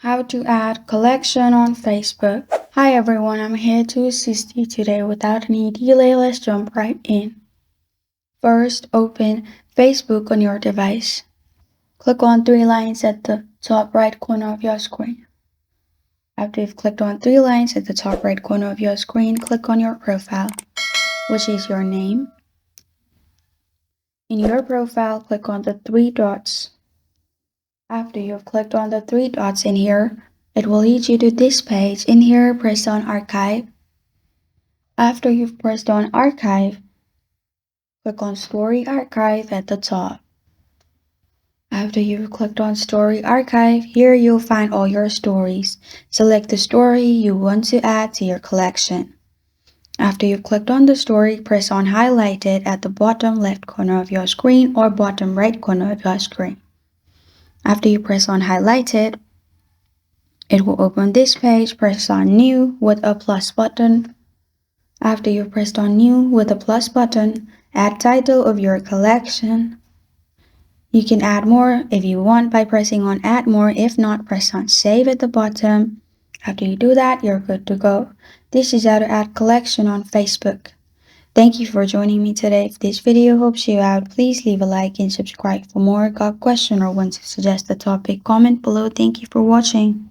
How to add collection on Facebook. Hi everyone, I'm here to assist you today. Without any delay, let's jump right in. First, open Facebook on your device. Click on three lines at the top right corner of your screen. After you've clicked on three lines at the top right corner of your screen, click on your profile, which is your name. In your profile, click on the three dots. After you've clicked on the three dots in here, it will lead you to this page. In here, press on Archive. After you've pressed on Archive, click on Story Archive at the top. After you've clicked on Story Archive, here you'll find all your stories. Select the story you want to add to your collection. After you've clicked on the story, press on Highlighted at the bottom left corner of your screen or bottom right corner of your screen. After you press on Highlighted, it will open this page. Press on New with a plus button. After you've pressed on New with a plus button, add title of your collection. You can add more if you want by pressing on Add More. If not, press on Save at the bottom. After you do that, you're good to go. This is how to add collection on Facebook. Thank you for joining me today. If this video helps you out, please leave a like and subscribe for more. Got a question or want to suggest a topic? Comment below. Thank you for watching.